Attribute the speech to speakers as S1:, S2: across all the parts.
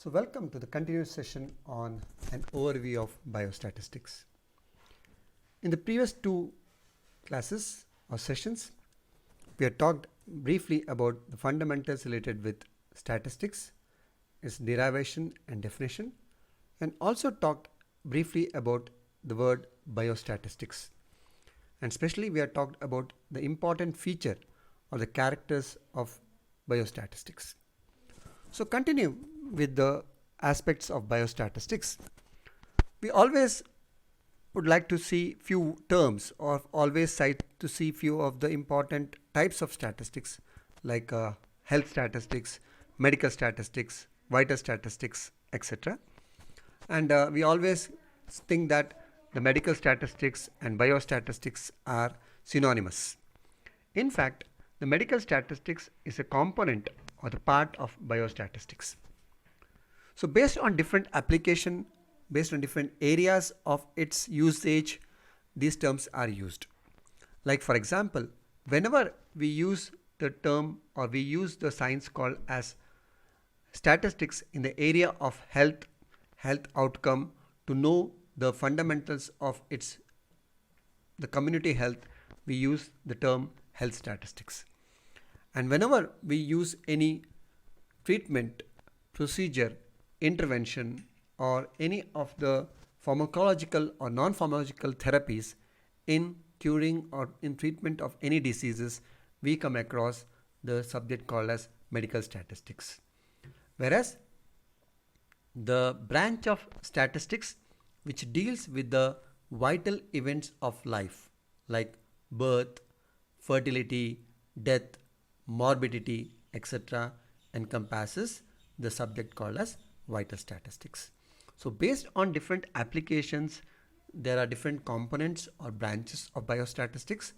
S1: So welcome to the continuous session on an overview of biostatistics. In the previous two classes or sessions, we had talked briefly about the fundamentals related with statistics, its derivation and definition, and also talked briefly about the word biostatistics. And especially we have talked about the important feature or the characters of biostatistics. So continue with the aspects of biostatistics. We always would like to see few terms or always cite to see few of the important types of statistics like health statistics, medical statistics, vital statistics, etc. And we always think that the medical statistics and biostatistics are synonymous. In fact, the medical statistics is a component or the part of biostatistics. So based on different application, based on different areas of its usage, these terms are used. Like for example, whenever we use the term or we use the science called as statistics in the area of health outcome to know the fundamentals of the community health, we use the term health statistics. And whenever we use any treatment, procedure, intervention, or any of the pharmacological or non-pharmacological therapies in curing or in treatment of any diseases, we come across the subject called as medical statistics. Whereas the branch of statistics which deals with the vital events of life like birth, fertility, death, morbidity, etc. encompasses the subject called as vital statistics. So based on different applications, there are different components or branches of biostatistics,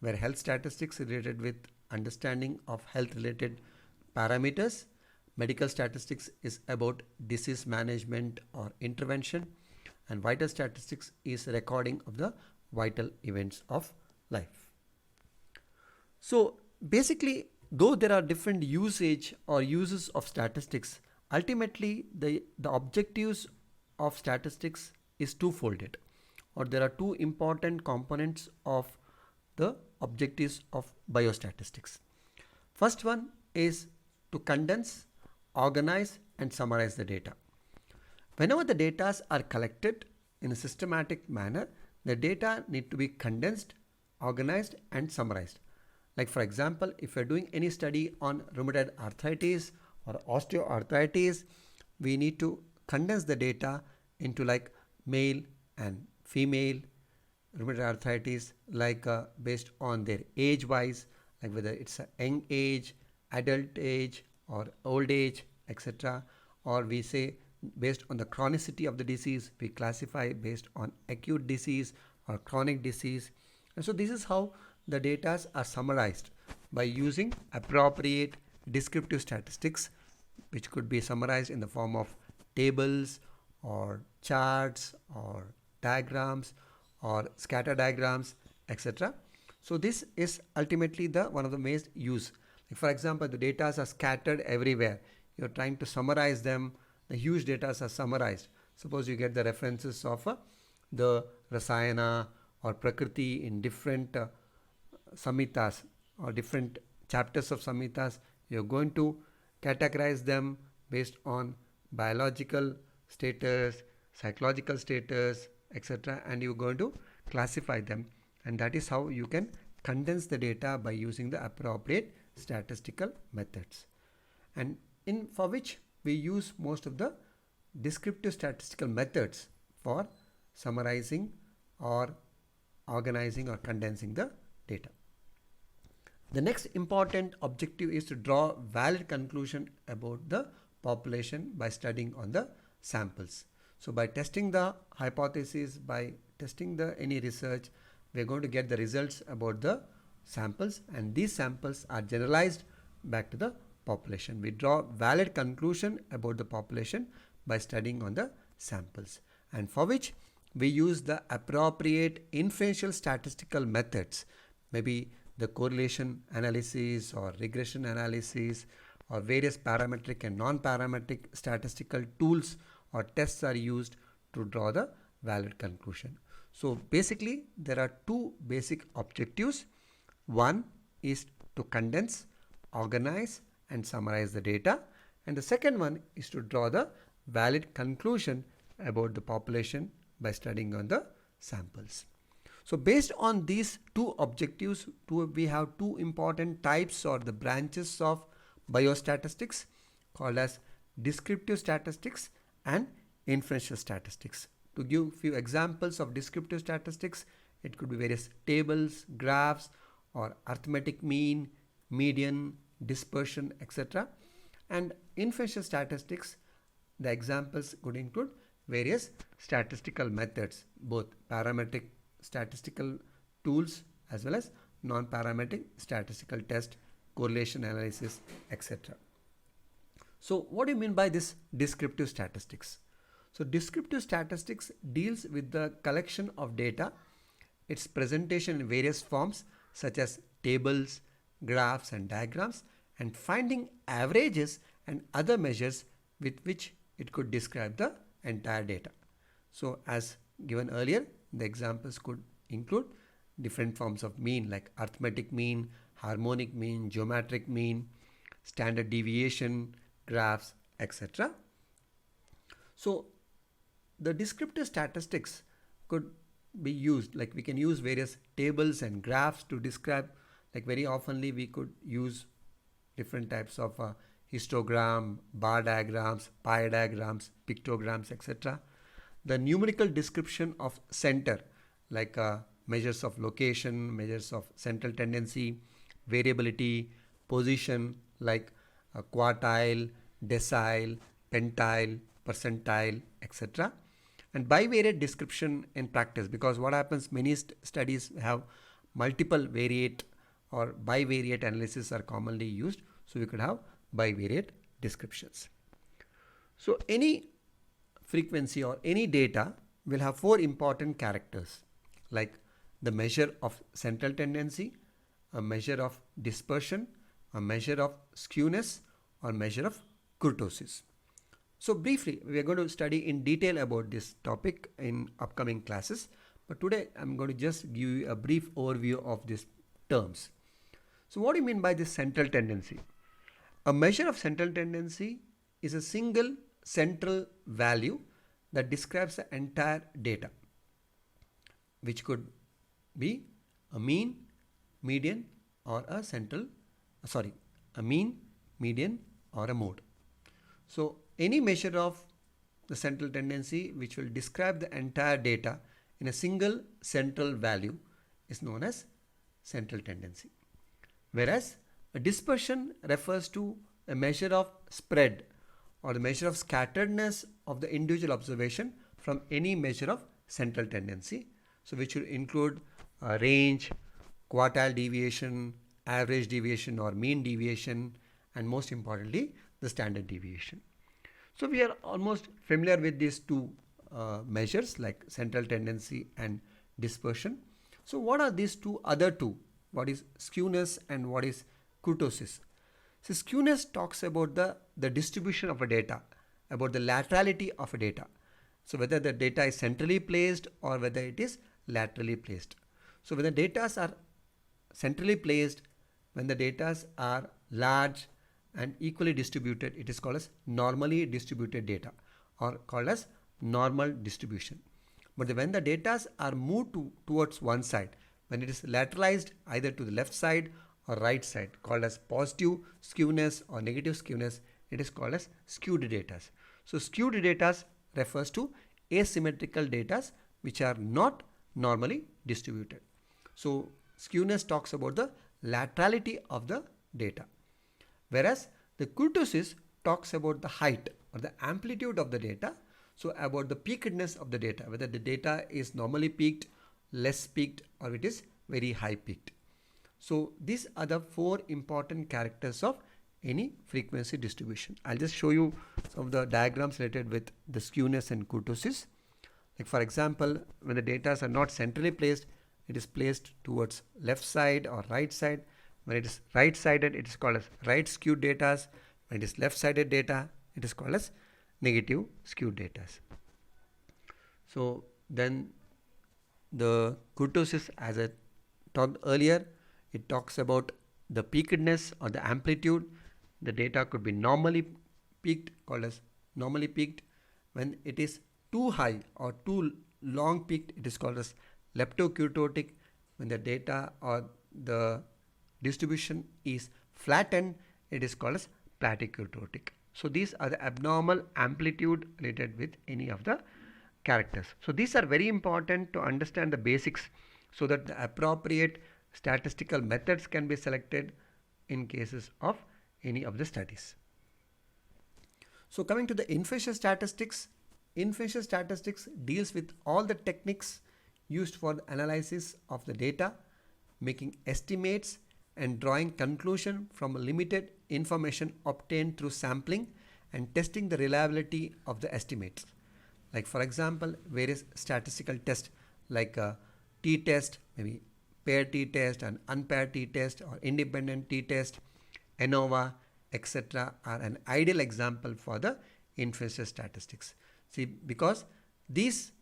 S1: where health statistics is related with understanding of health related parameters, medical statistics is about disease management or intervention, and vital statistics is recording of the vital events of life. So basically, though there are different usage or uses of statistics, ultimately the objectives of statistics is two-folded, or there are two important components of the objectives of biostatistics. First one is to condense, organize and summarize the data. Whenever the data are collected in a systematic manner, the data need to be condensed, organized and summarized. Like for example, if you're doing any study on rheumatoid arthritis or osteoarthritis, we need to condense the data into like male and female rheumatoid arthritis, like based on their age wise, like whether it's a young age, adult age or old age, etc. Or we say based on the chronicity of the disease, we classify based on acute disease or chronic disease. And so this is how the data are summarized by using appropriate descriptive statistics, which could be summarized in the form of tables or charts or diagrams or scatter diagrams, etc. So this is ultimately the one of the main use. Like for example, the data are scattered everywhere. You're trying to summarize them. The huge data are summarized. Suppose you get the references of the Rasayana or Prakriti in different samhitas or different chapters of samhitas. You're going to categorize them based on biological status, psychological status, etc. and you're going to classify them, and that is how you can condense the data by using the appropriate statistical methods, and for which we use most of the descriptive statistical methods for summarizing or organizing or condensing the data. The next important objective is to draw valid conclusion about the population by studying on the samples. So by testing the hypothesis, by testing any research, we are going to get the results about the samples, and these samples are generalized back to the population. We draw valid conclusion about the population by studying on the samples, and for which we use the appropriate inferential statistical methods, maybe the correlation analysis or regression analysis or various parametric and non-parametric statistical tools or tests are used to draw the valid conclusion. So basically there are two basic objectives. One is to condense, organize and summarize the data, and the second one is to draw the valid conclusion about the population by studying on the samples. So based on these two objectives, we have two important types or the branches of biostatistics called as descriptive statistics and inferential statistics. To give few examples of descriptive statistics, it could be various tables, graphs, or arithmetic mean, median, dispersion, etc. And inferential statistics, the examples could include various statistical methods, both parametric statistical tools as well as non-parametric statistical test, correlation analysis, etc. So what do you mean by this descriptive statistics? So descriptive statistics deals with the collection of data, its presentation in various forms such as tables, graphs and diagrams, and finding averages and other measures with which it could describe the entire data. So as given earlier, the examples could include different forms of mean like arithmetic mean, harmonic mean, geometric mean, standard deviation, graphs, etc. So the descriptive statistics could be used, like we can use various tables and graphs to describe, like very oftenly we could use different types of histogram, bar diagrams, pie diagrams, pictograms, etc. The numerical description of center, like measures of location, measures of central tendency, variability, position, like quartile, decile, pentile, percentile, etc. And bivariate description in practice, because what happens, many studies have multiple variate or bivariate analysis are commonly used, so we could have bivariate descriptions. So any frequency or any data will have four important characters, like the measure of central tendency, a measure of dispersion, a measure of skewness, or measure of kurtosis. So briefly, we are going to study in detail about this topic in upcoming classes, but today I'm going to just give you a brief overview of these terms. So what do you mean by this central tendency? A measure of central tendency is a single central value that describes the entire data, which could be a mean, median, or a mean, median, or a mode. So any measure of the central tendency which will describe the entire data in a single central value is known as central tendency. Whereas a dispersion refers to a measure of spread or the measure of scatteredness of the individual observation from any measure of central tendency. So which will include range, quartile deviation, average deviation or mean deviation, and most importantly the standard deviation. So we are almost familiar with these two measures like central tendency and dispersion. So what are these other two? What is skewness and what is kurtosis? So skewness talks about the distribution of a data, about the laterality of a data. So whether the data is centrally placed or whether it is laterally placed. So when the data are centrally placed, when the data are large and equally distributed, it is called as normally distributed data or called as normal distribution. But when the data are moved towards one side, when it is lateralized either to the left side or right side, called as positive skewness or negative skewness, it is called as skewed data. So skewed data refers to asymmetrical data which are not normally distributed. So skewness talks about the laterality of the data, whereas the kurtosis talks about the height or the amplitude of the data, so about the peakedness of the data, whether the data is normally peaked, less peaked, or it is very high peaked. So these are the four important characters of any frequency distribution. I'll just show you some of the diagrams related with the skewness and kurtosis. Like for example, when the data are not centrally placed, it is placed towards left side or right side. When it is right sided, it is called as right skewed data. When it is left-sided data, it is called as negative skewed data. So then the kurtosis, as I talked earlier, it talks about the peakedness or the amplitude. The data could be normally peaked, called as normally peaked. When it is too high or too long peaked, it is called as leptokurtotic. When the data or the distribution is flattened, it is called as plateaukurtotic. So these are the abnormal amplitude related with any of the characters. So these are very important to understand the basics so that the appropriate statistical methods can be selected in cases of any of the studies. So coming to the inferential statistics deals with all the techniques used for the analysis of the data, making estimates and drawing conclusion from limited information obtained through sampling and testing the reliability of the estimates. Like for example, various statistical tests like a t-test, maybe paired t-test and unpaired t-test or independent t-test, ANOVA, etc. are an ideal example for the inferential statistics. See, because these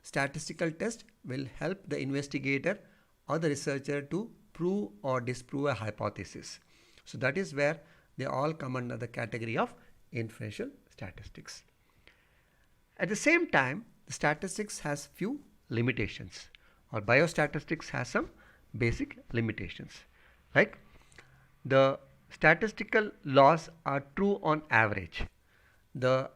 S1: statistical tests will help the investigator or the researcher to prove or disprove a hypothesis. So that is where they all come under the category of inferential statistics. At the same time, the statistics has few limitations, or biostatistics has some basic limitations. Like the statistical laws are true on average. The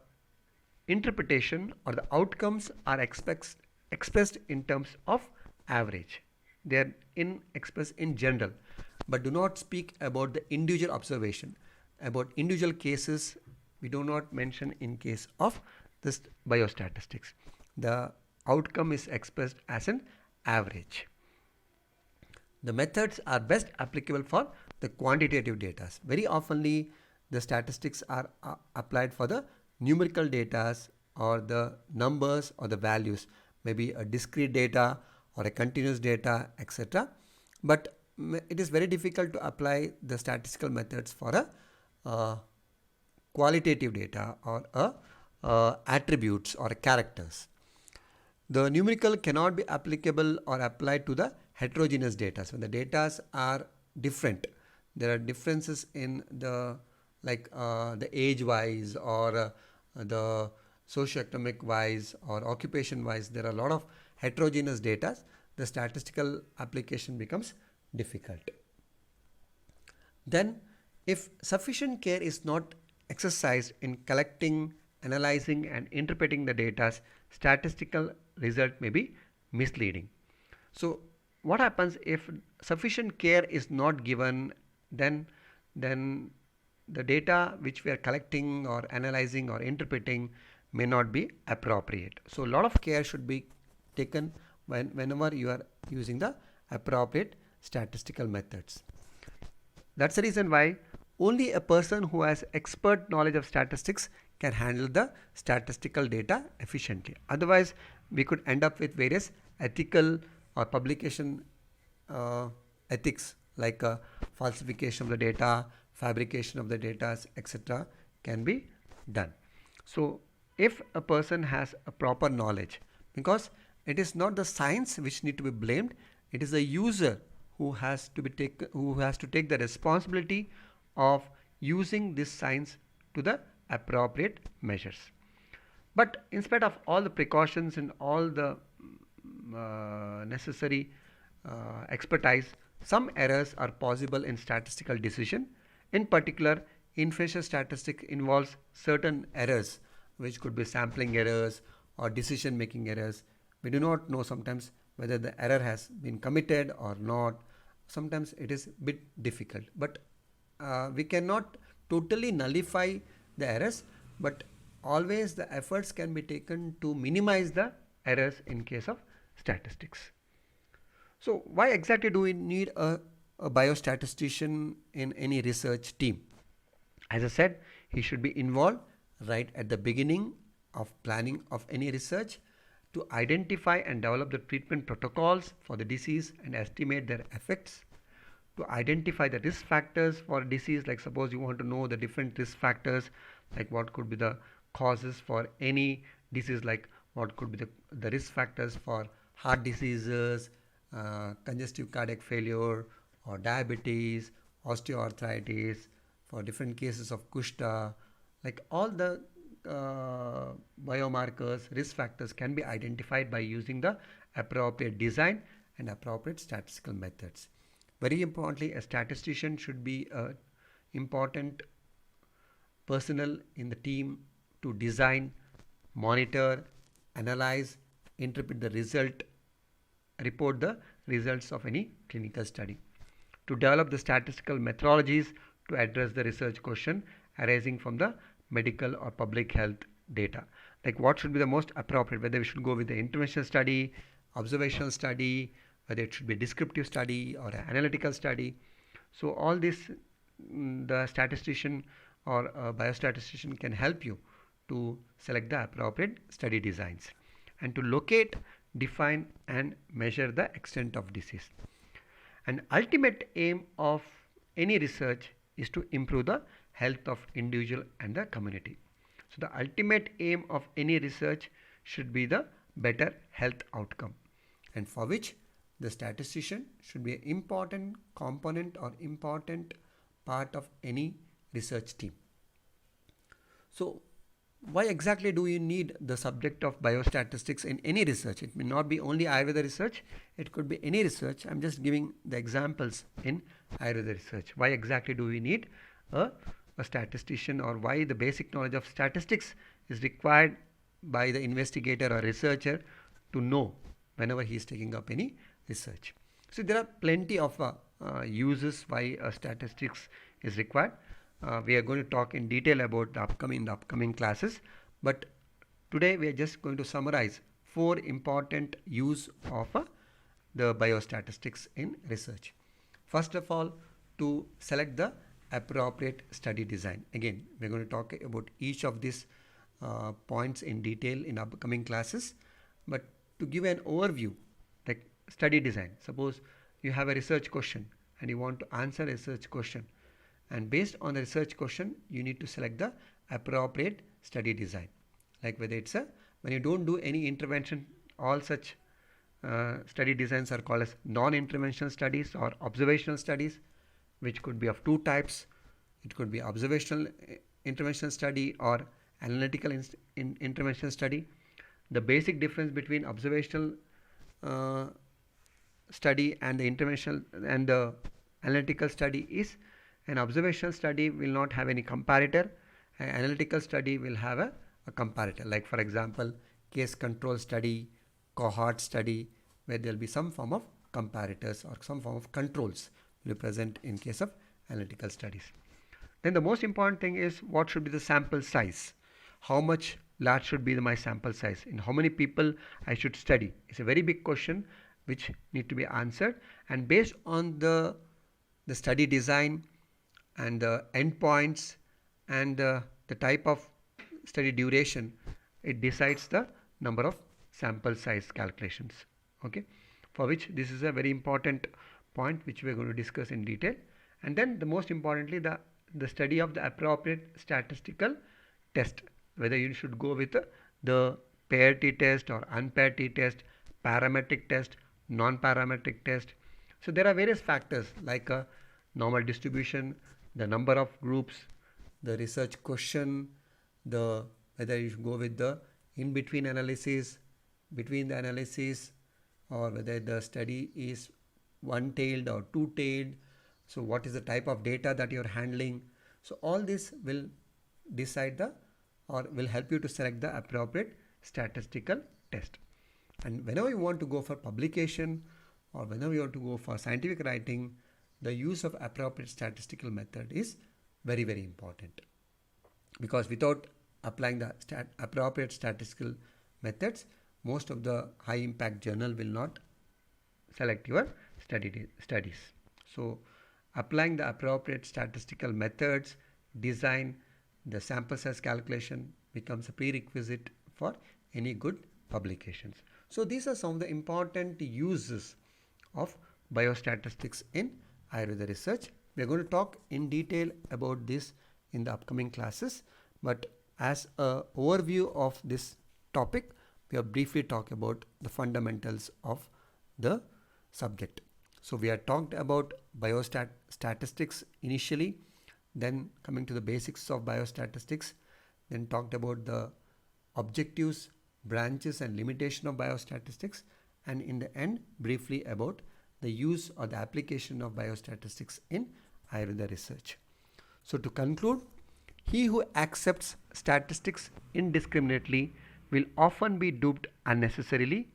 S1: interpretation or the outcomes are expressed in terms of average. They are expressed in general, but do not speak about the individual observation. About individual cases, we do not mention in case of this biostatistics. The outcome is expressed as an average. The methods are best applicable for the quantitative data. Very oftenly, the statistics are applied for the numerical data or the numbers or the values, maybe a discrete data or a continuous data, etc. But it is very difficult to apply the statistical methods for a qualitative data or attributes or characters. The numerical cannot be applicable or applied to the heterogeneous data. So when the data are different, there are differences in the the age wise or the socioeconomic wise or occupation wise. There are a lot of heterogeneous data. The statistical application becomes difficult. Then if sufficient care is not exercised in collecting, analyzing and interpreting the data, statistical result may be misleading. So what happens if sufficient care is not given, then the data which we are collecting or analyzing or interpreting may not be appropriate. So a lot of care should be taken whenever you are using the appropriate statistical methods. That's the reason why only a person who has expert knowledge of statistics can handle the statistical data efficiently. Otherwise, we could end up with various ethical or publication ethics like falsification of the data, fabrication of the data, etc. can be done. So if a person has a proper knowledge, because it is not the science which need to be blamed, it is the user who has to take the responsibility of using this science to the appropriate measures. But in spite of all the precautions and all the necessary expertise, some errors are possible in statistical decision. In particular, inferential statistics involves certain errors which could be sampling errors or decision making errors. We do not know sometimes whether the error has been committed or not. Sometimes it is a bit difficult, but we cannot totally nullify the errors, but always the efforts can be taken to minimize the errors in case of statistics. So why exactly do we need a biostatistician in any research team? As I said, he should be involved right at the beginning of planning of any research to identify and develop the treatment protocols for the disease and estimate their effects, to identify the risk factors for disease. Like suppose you want to know the different risk factors, like what could be the causes for any disease, like what could be the risk factors for heart diseases, congestive cardiac failure, or diabetes, osteoarthritis, for different cases of kushta. Like all the biomarkers, risk factors can be identified by using the appropriate design and appropriate statistical methods. Very importantly, a statistician should be an important personnel in the team to design, monitor, analyze, interpret the result, report the results of any clinical study, to develop the statistical methodologies to address the research question arising from the medical or public health data. Like what should be the most appropriate, whether we should go with the intervention study, observational study, whether it should be a descriptive study or an analytical study. So all this, the statistician or a biostatistician can help you to select the appropriate study designs and to locate, define and measure the extent of disease. An ultimate aim of any research is to improve the health of individual and the community. So the ultimate aim of any research should be the better health outcome, and for which the statistician should be an important component or important part of any research team. So why exactly do you need the subject of biostatistics in any research? It may not be only Ayurveda research, it could be any research. I'm just giving the examples in Ayurveda research. Why exactly do we need a statistician, or why the basic knowledge of statistics is required by the investigator or researcher to know whenever he is taking up any research? So there are plenty of uses why statistics is required. We are going to talk in detail about the upcoming classes, but today we are just going to summarize 4 important use of the biostatistics in research. First of all, to select the appropriate study design. Again, we are going to talk about each of these points in detail in upcoming classes, but to give an overview, like study design. Suppose you have a research question and you want to answer a research question, and based on the research question you need to select the appropriate study design. Like whether it's when you don't do any intervention, all such study designs are called as non-interventional studies or observational studies, which could be of 2 types. It could be observational intervention study or analytical intervention study. The basic difference between observational study and the interventional and the analytical study is an observational study will not have any comparator. An analytical study will have a comparator. Like for example, case control study, cohort study, where there will be some form of comparators or some form of controls will be present in case of analytical studies. Then the most important thing is what should be the sample size. How much large should be my sample size? In how many people I should study? It's a very big question which need to be answered, and based on the study design and the endpoints and the type of study duration, it decides the number of sample size calculations. Okay, for which this is a very important point which we are going to discuss in detail. And then the most importantly, the study of the appropriate statistical test, whether you should go with the paired t-test or unpaired t-test, parametric test, non-parametric test. So there are various factors like normal distribution, the number of groups, the research question, the whether you should go with the in-between analysis, between the analysis, or whether the study is one-tailed or two-tailed. So what is the type of data that you are handling? So all this will decide or will help you to select the appropriate statistical test. And whenever you want to go for publication or whenever you want to go for scientific writing, the use of appropriate statistical method is very, very important, because without applying the appropriate statistical methods, most of the high impact journal will not select your studies. So applying the appropriate statistical methods, design, the sample size calculation becomes a prerequisite for any good publications. So these are some of the important uses of biostatistics in Ayurveda research. We are going to talk in detail about this in the upcoming classes, but as an overview of this topic, we have briefly talked about the fundamentals of the subject. So we have talked about biostatistics initially, then coming to the basics of biostatistics, then talked about the objectives, branches and limitation of biostatistics, and in the end briefly about the use or the application of biostatistics in Ayurveda research. So to conclude, he who accepts statistics indiscriminately will often be duped unnecessarily,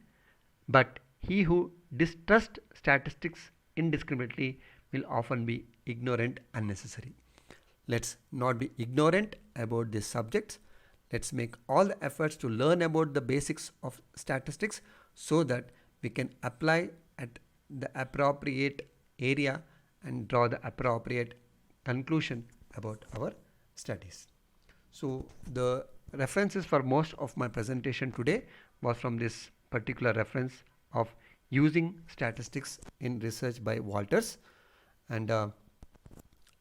S1: but he who distrusts statistics indiscriminately will often be ignorant unnecessarily. Let's not be ignorant about these subjects. Let's make all the efforts to learn about the basics of statistics so that we can apply at the appropriate area and draw the appropriate conclusion about our studies. So the references for most of my presentation today was from this particular reference of using statistics in research by Walters. And a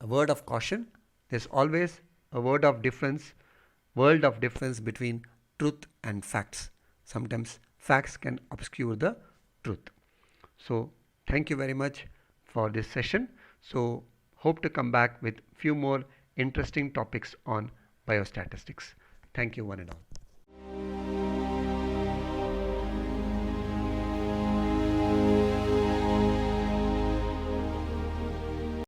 S1: word of caution, there's always a world of difference between truth and facts. Sometimes facts can obscure the truth. So thank you very much for this session. So hope to come back with few more interesting topics on biostatistics. Thank you one and all.